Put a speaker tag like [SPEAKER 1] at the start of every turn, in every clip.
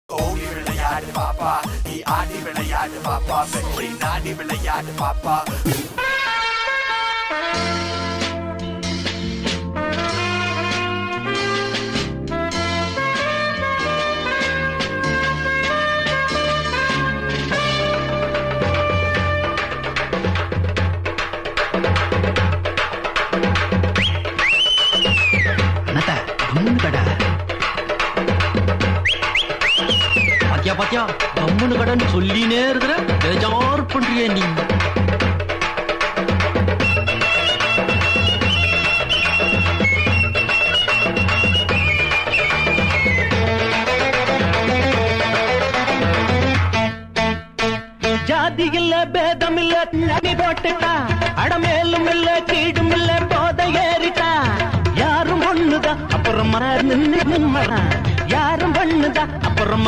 [SPEAKER 1] ஓடி விளையாடு பாப்பா, நீ ஆடி விளையாடு பாப்பா, வெற்றி நாடி விளையாடு பாப்பா.
[SPEAKER 2] பாத்தியா கம்முனு கடன் சொல்லினே இருக்கிற பேஜார் பண்றிய நீ. ஜாதி இல்ல பேதம் இல்ல அடி போட்டுட்டா, அடமேலும் இல்ல கீடும் இல்ல போத ஏறிட்டா. யாரும் ஒண்ணுதான் அப்புறம் நிம்மடா, யாரும் பண்ணுதான் அப்புறம்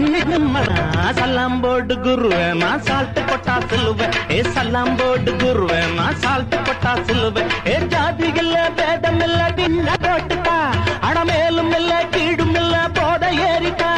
[SPEAKER 2] நிம்மடா. சல்லாம் போடு குருவே நான் சால்ட்டு கொட்டா சிலுவேன், ஏ சல்லாம் போடு குருவே நான் சால்ட்டு கொட்டா சிலுவேன். ஏ ஜாதி இல்ல பேதம் இல்ல தின்ன போட்டுட்டா, அடமேலும் இல்ல கீடும் இல்ல போத ஏறிட்டா.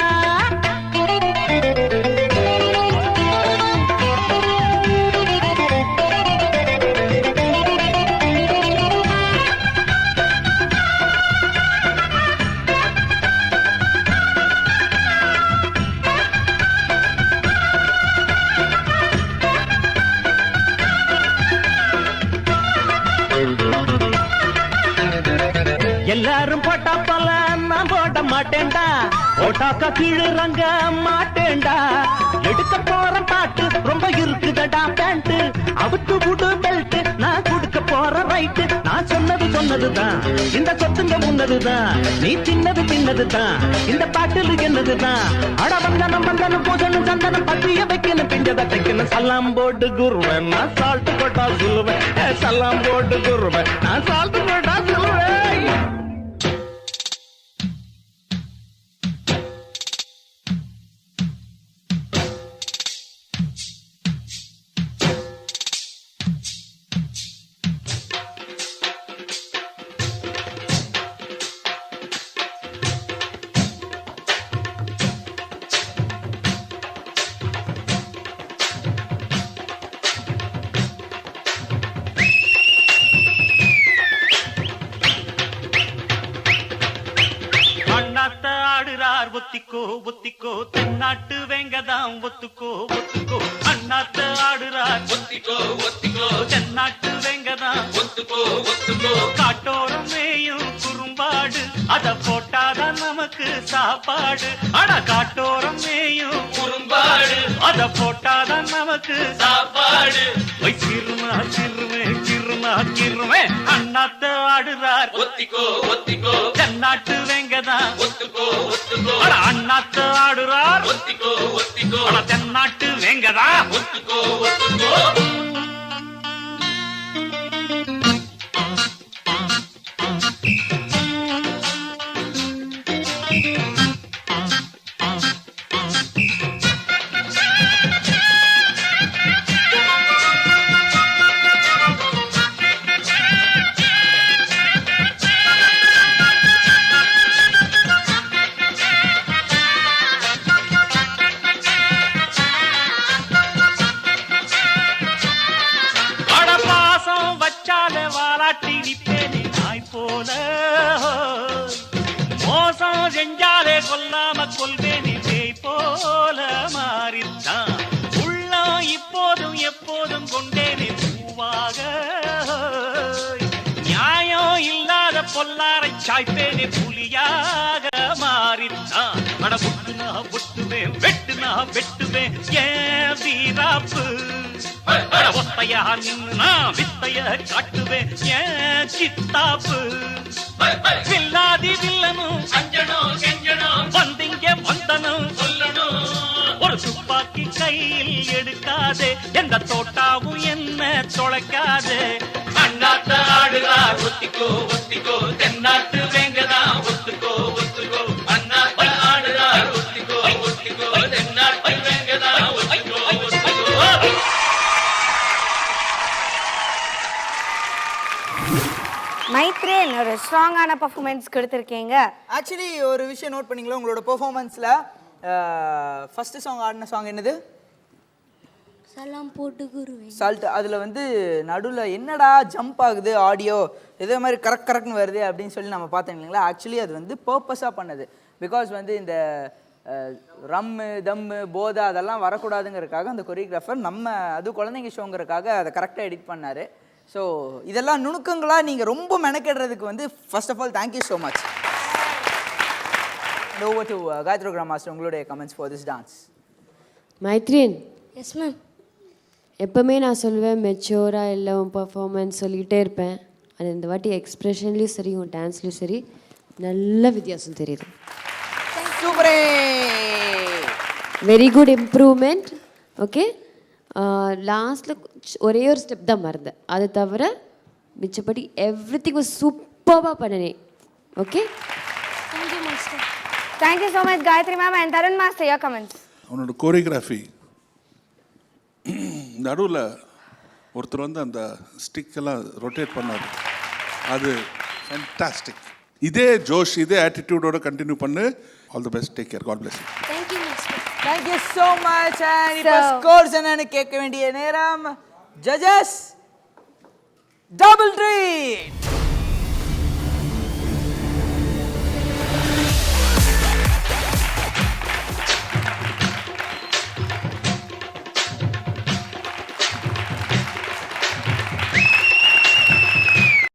[SPEAKER 2] எல்லாரும் போட்டா போல நான் போட மாட்டேன்டா, போட்டாக்கா கீழுறங்க மாட்டேன்டா. எடுக்க போற பாட்டு ரொம்ப இருக்குதடா பேண்ட், அவுத்து விடு பெல்ட் நான் கொடுக்க போற ரைட். நான் சொன்னதுதான் இந்த சொத்துங்க முன்னதுதான், நீ தின்னதுதான் இந்த பாட்டில் என்னதுதான். அட வந்தனம் பூசணும் சந்தனம் பத்திய வைக்கணும் பிஞ்சத தைக்கணும். சல்லாம் போட்டு குருவன் நான் சால்ட்டு போட்டா சொல்லுவேன், சல்லாம் போட்டு குருவன் நான் சால்ட்டு போட்டா சொல்லுவேன். ஒத்திக்கோ ஒத்திக்கோ தென்னாட்டு வேங்கதாம் ஒத்துக்கோ ஒத்துக்கோ. அண்ணாத்த ஆடுறார் ஒத்திக்கோ ஒத்திக்கோ தென்னாட்டு வேங்கதாம் ஒத்துக்கோ ஒத்துக்கோ. காட்டோரம் மேயும் குறும்பாடு அத போட்டாதான் நமக்கு சாப்பாடு. அட காட்டோரம் மேயும் குறும்பாடு அத போட்டாதான் நமக்கு சாப்பாடு. சிறுமா சிறுமே சிறுமா சிறுமே அண்ணாத்த ஆடுறார் ஒத்திக்கோ ஒத்திக்கோ தென்னாட்டு வேங்கதாம் ஒத்துக்கோ ஒத்துக்கோ. அண்ணாத்த ஆடுறார் ஒத்திக்கோ ஒத்திக்கோ தென்னாட்டு வேங்கதா ஒத்துக்கோ ஒத்துக்கோ. மோசம் செஞ்சாலே கொல்லாம கொள்வேனே பேய் போல மாறித்தான் உள்ளம் இப்போதும் எப்போதும் கொண்டேனே பூவாக. நியாயம் இல்லாத பொல்லாரை சாய்ப்பேனே புலியாக மாறித்தான். அட புட்டுனா புட்டுவேன் வெட்டுனா வெட்டுவேன் ஏன் வீராப்பு. ஒத்தையா நின்னு நான் வித்தைய காட்டுவேன் ஏன் சித்தாப்பு. வில்லாதி வில்லனும் அஞ்சனும் கெஞ்சனும் வந்திங்க வந்தனும் சொல்லணும். ஒரு துப்பாக்கி கையில் எடுக்காதே, எந்த தோட்டாவும் என்ன தொலைக்காதே. அண்ணாத்த ஆடுறார் ஒத்திக்கோ ஒத்திக்கோ தென்னாட்டு வேங்கதான் ஒத்துக்கோ ஒத்துக்கோ. அண்ணாத்த ஆடுறார் ஒத்திக்கோ ஒத்திக்கோ தென்னாட்டு வேங்கதான் ஒத்துக்கோ ஒத்துக்கோ.
[SPEAKER 3] மைத்ரேன் ஒரு ஸ்ட்ராங்கான பர்ஃபார்மன்ஸ் கொடுத்துருக்கீங்க.
[SPEAKER 4] ஆக்சுவலி ஒரு விஷயம் நோட் பண்ணீங்களா உங்களோட பெர்ஃபார்மன்ஸ்ல ஃபர்ஸ்ட் சாங் ஆடின சாங் என்னது?
[SPEAKER 3] சலாம் போட்டு குருவே.
[SPEAKER 4] சால்ட். அதில் வந்து நடுவில் என்னடா ஜம்ப் ஆகுது ஆடியோ, இதே மாதிரி கரெக்ட்னு வருது அப்படின்னு சொல்லி நம்ம பார்த்தோம் இல்லைங்களா. ஆக்சுவலி அது வந்து பர்பஸாக பண்ணது. பிகாஸ் வந்து இந்த ரம்மு தம்மு போதை அதெல்லாம் வரக்கூடாதுங்கிறதுக்காக அந்த கொரியோகிராஃபர் நம்ம அது குழந்தைங்க ஷோங்கிறதுக்காக அதை கரெக்டாக எடிட் பண்ணார். ஸோ இதெல்லாம் நுணுக்கங்களாக நீங்கள் ரொம்ப மெனக்கெடுறதுக்கு வந்து first of all thank you so much. Over to Gayathri கிராம் மாஸ்டர், உங்களுடைய கமெண்ட்ஸ் ஃபார் திஸ் டான்ஸ்.
[SPEAKER 5] மைத்ரேன்,
[SPEAKER 3] எஸ் மேம்.
[SPEAKER 5] எப்போவுமே நான் சொல்லுவேன் மெச்சோராக இல்லை உன் பர்ஃபார்மன்ஸ் சொல்லிகிட்டே இருப்பேன். அது இந்த வாட்டி எக்ஸ்ப்ரெஷன்லேயும் சரி உன் டான்ஸ்லேயும் சரி நல்ல வித்தியாசம் தெரியுது.
[SPEAKER 4] சூப்பரே,
[SPEAKER 5] வெரி குட் இம்ப்ரூவ்மெண்ட். ஓகே, லாஸ்ட்டில் ஒரே ஒரு ஸ்டெப் தான் மறந்தேன், அதை தவிர மிச்சப்படி எவ்ரிதிங் வாஸ் சூப்பராக பண்ணினேன். Okay,
[SPEAKER 3] thank you master. Thank you so much Gayathri ma'am. And Tarun master, your comments.
[SPEAKER 6] அவனோட கோரியோகிராஃபி நடுவில் ஒருத்தர் வந்து அந்த ஸ்டிக்கெல்லாம் ரொட்டேட் பண்ணார், அது ஃபேண்டாஸ்டிக். இதே ஜோஷ் இதே ஆட்டிடியூடோட கண்டினியூ பண்ணு. All the best, take care, god bless you.
[SPEAKER 3] Thank you master.
[SPEAKER 4] Thank you so much. And இப்போ ஸ்கோர்ஸ் என்னன்னு கேட்க வேண்டிய நேரம். Judges, double treat.